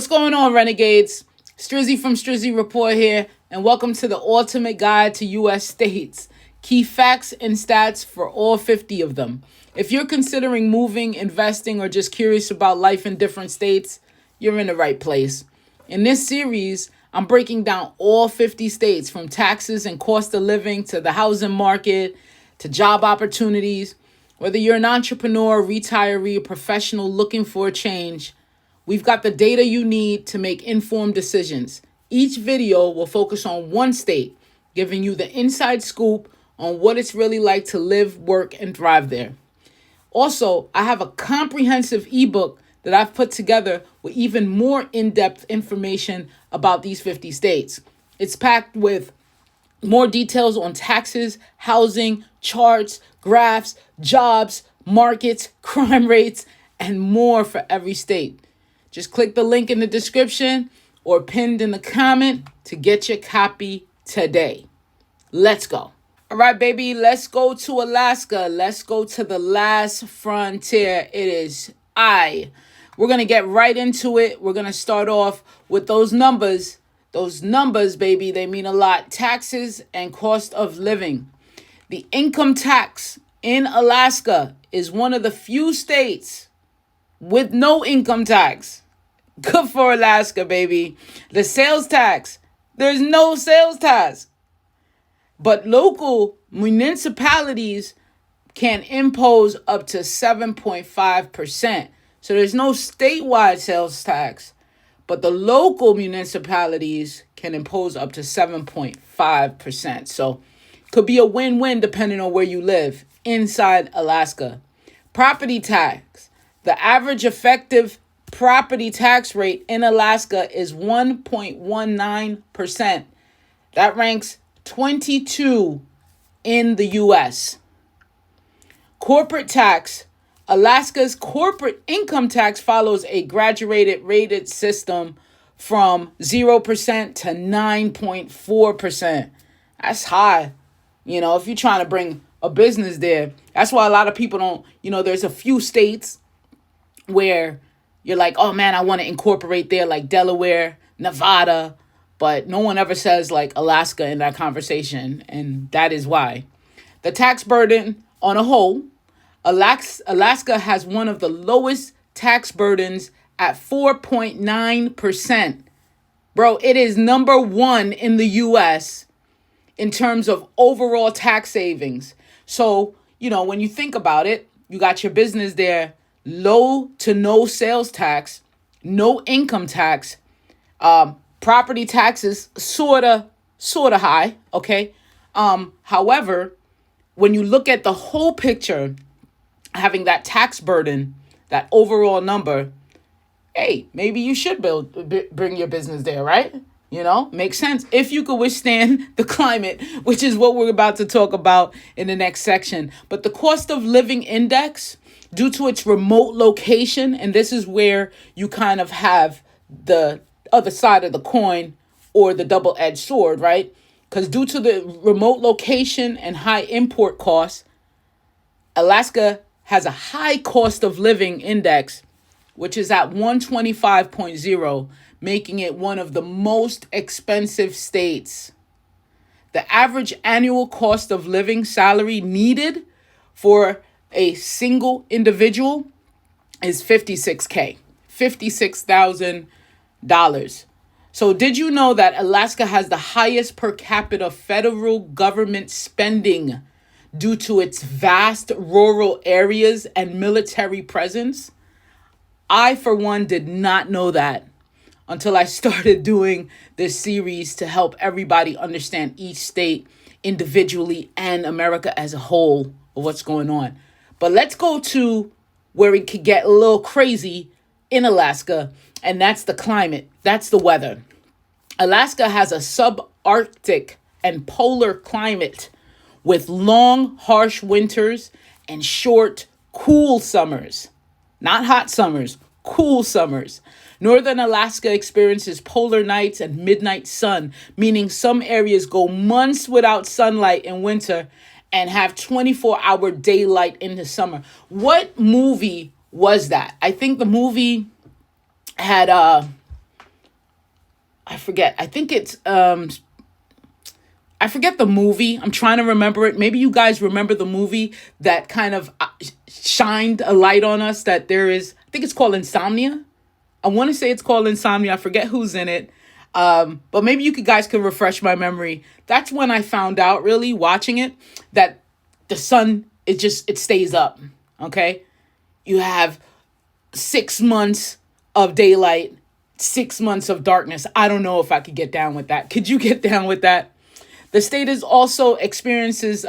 going on, Renegades? Strizzy from Strizzy Report here, and welcome to the ultimate guide to U.S. states. Key facts and stats for all 50 of them. If you're considering moving, investing, or just curious about life in different states, you're in the right place. In this series, I'm breaking down all 50 states, from taxes and cost of living to the housing market to job opportunities. Whether you're an entrepreneur, retiree, or professional looking for a change, we've got the data you need to make informed decisions. Each video will focus on one state, giving you the inside scoop on what it's really like to live, work, and thrive there. Also, I have a comprehensive ebook that I've put together with even more in-depth information about these 50 states. It's packed with more details on taxes, housing, charts, graphs, jobs, markets, crime rates, and more for every state. Just click the link in the description or pinned in the comment to get your copy today. Let's go. All right, baby, let's go to Alaska. Let's go to the last frontier. It is We're going to get right into it. We're going to start off with those numbers. Those numbers, baby, they mean a lot. Taxes and cost of living. The income tax in Alaska is one of the few states with no income tax. Good for Alaska, baby. The sales tax, there's no sales tax. But local municipalities can impose up to 7.5%. So there's no statewide sales tax, but the local municipalities can impose up to 7.5%. So could be a win-win depending on where you live inside Alaska. Property tax. The average effective property tax rate in Alaska is 1.19%. That ranks 22 in the U.S. Corporate tax. Alaska's corporate income tax follows a graduated rated system from 0% to 9.4%. That's high. You know, if you're trying to bring a business there, that's why a lot of people don't, there's a few states where you're like, oh man, I want to incorporate there, like Delaware, Nevada, but no one ever says like Alaska in that conversation, and that is why. The tax burden on a whole, Alaska has one of the lowest tax burdens at 4.9%. Bro, it is number one in the U.S. in terms of overall tax savings. So, when you think about it, you got your business there, low to no sales tax, no income tax, property taxes sorta high, okay? However, when you look at the whole picture, having that tax burden, that overall number, hey, maybe you should bring your business there, right? Makes sense if you could withstand the climate, which is what we're about to talk about in the next section. But the cost of living index, due to its remote location, and this is where you kind of have the other side of the coin or the double-edged sword, right? Because due to the remote location and high import costs, Alaska has a high cost of living index, which is at 125.0, making it one of the most expensive states. The average annual cost of living salary needed for a single individual is $56,000. So did you know that Alaska has the highest per capita federal government spending due to its vast rural areas and military presence? I, for one, did not know that until I started doing this series to help everybody understand each state individually and America as a whole of what's going on. But let's go to where it could get a little crazy in Alaska, and that's the climate. That's the weather. Alaska has a subarctic and polar climate with long, harsh winters and short, cool summers. Not hot summers, cool summers. Northern Alaska experiences polar nights and midnight sun, meaning some areas go months without sunlight in winter and have 24-hour daylight in the summer. What movie was that? I think the movie had I forget. I think it's I forget the movie. I'm trying to remember it. Maybe you guys remember the movie that kind of shined a light on us that there is, I think it's called Insomnia. I want to say it's called Insomnia. I forget who's in it. But maybe you guys could refresh my memory. That's when I found out, really watching it, that the sun, it stays up. Okay. You have 6 months of daylight, 6 months of darkness. I don't know if I could get down with that. Could you get down with that? The state is also experiences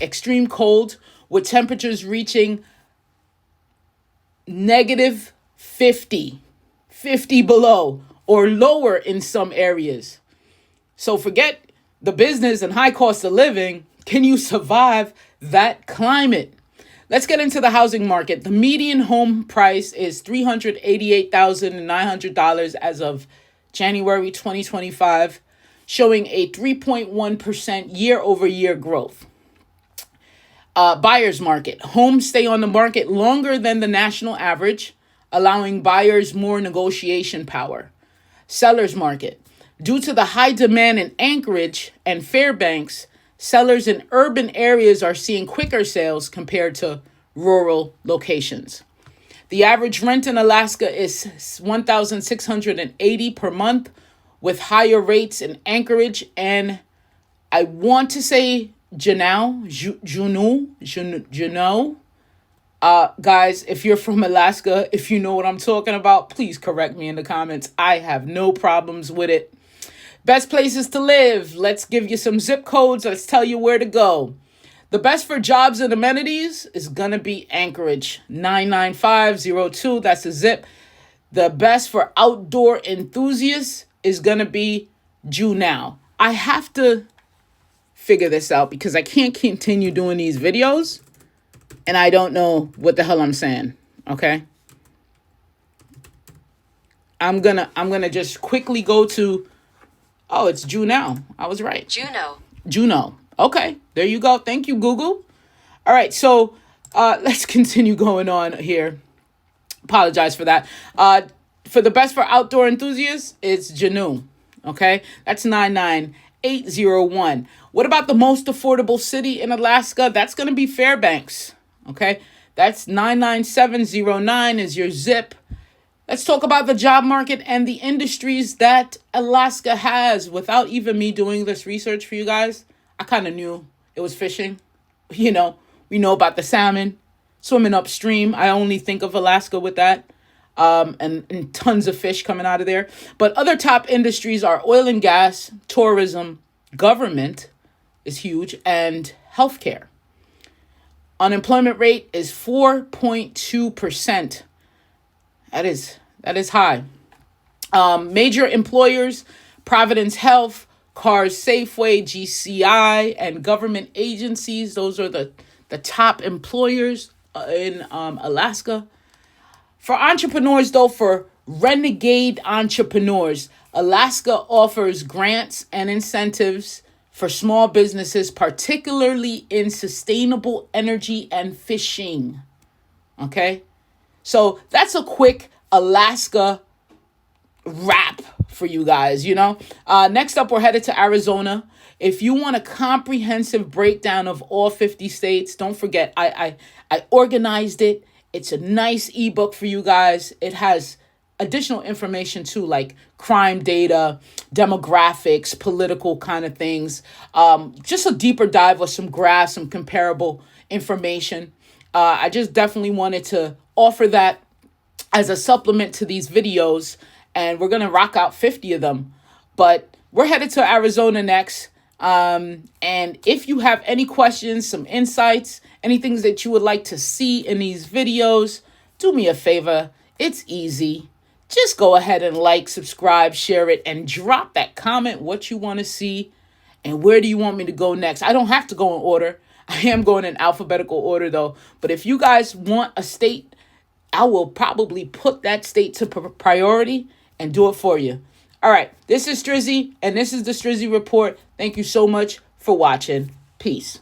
extreme cold with temperatures reaching negative 50 below or lower in some areas. So forget the business and high cost of living. Can you survive that climate? Let's get into the housing market. The median home price is $388,900 as of January 2025. Showing a 3.1% year-over-year growth. Buyer's market. Homes stay on the market longer than the national average, allowing buyers more negotiation power. Seller's market. Due to the high demand in Anchorage and Fairbanks, sellers in urban areas are seeing quicker sales compared to rural locations. The average rent in Alaska is $1,680 per month, with higher rates in Anchorage and I want to say Juneau. Guys, if you're from Alaska, if you know what I'm talking about, please correct me in the comments. I have no problems with it. Best places to live. Let's give you some zip codes. Let's tell you where to go. The best for jobs and amenities is going to be Anchorage, 99502. That's a zip. The best for outdoor enthusiasts is going to be Juneau. I have to figure this out because I can't continue doing these videos and I don't know what the hell I'm saying. Okay. I'm gonna just quickly go to, oh, it's Juneau. I was right. Juneau. Okay. There you go. Thank you, Google. All right. So let's continue going on here. Apologize for that. For the best for outdoor enthusiasts, it's Juneau. Okay, that's 99801. What about the most affordable city in Alaska? That's going to be Fairbanks. Okay, that's 99709 is your zip. Let's talk about the job market and the industries that Alaska has. Without even me doing this research for you guys, I kind of knew it was fishing. You know, we know about the salmon swimming upstream. I only think of Alaska with that. And tons of fish coming out of there. But other top industries are oil and gas, tourism, government is huge, and healthcare. Unemployment rate is 4.2%. That is high. Major employers, Providence Health, Cars Safeway, GCI, and government agencies. Those are the top employers in Alaska. For entrepreneurs, though, for renegade entrepreneurs, Alaska offers grants and incentives for small businesses, particularly in sustainable energy and fishing. Okay? So that's a quick Alaska wrap for you guys, you know? Next up, we're headed to Arizona. If you want a comprehensive breakdown of all 50 states, don't forget, I organized it. It's a nice ebook for you guys. It has additional information too, like crime data, demographics, political kind of things. Just a deeper dive with some graphs, some comparable information. I just definitely wanted to offer that as a supplement to these videos, and we're going to rock out 50 of them. But we're headed to Arizona next. And if you have any questions, some insights, anything that you would like to see in these videos, do me a favor. It's easy. Just go ahead and like, subscribe, share it, and drop that comment what you want to see and where do you want me to go next. I don't have to go in order. I am going in alphabetical order, though. But if you guys want a state, I will probably put that state to priority and do it for you. All right, this is Strizzy, and this is the Strizzy Report. Thank you so much for watching. Peace.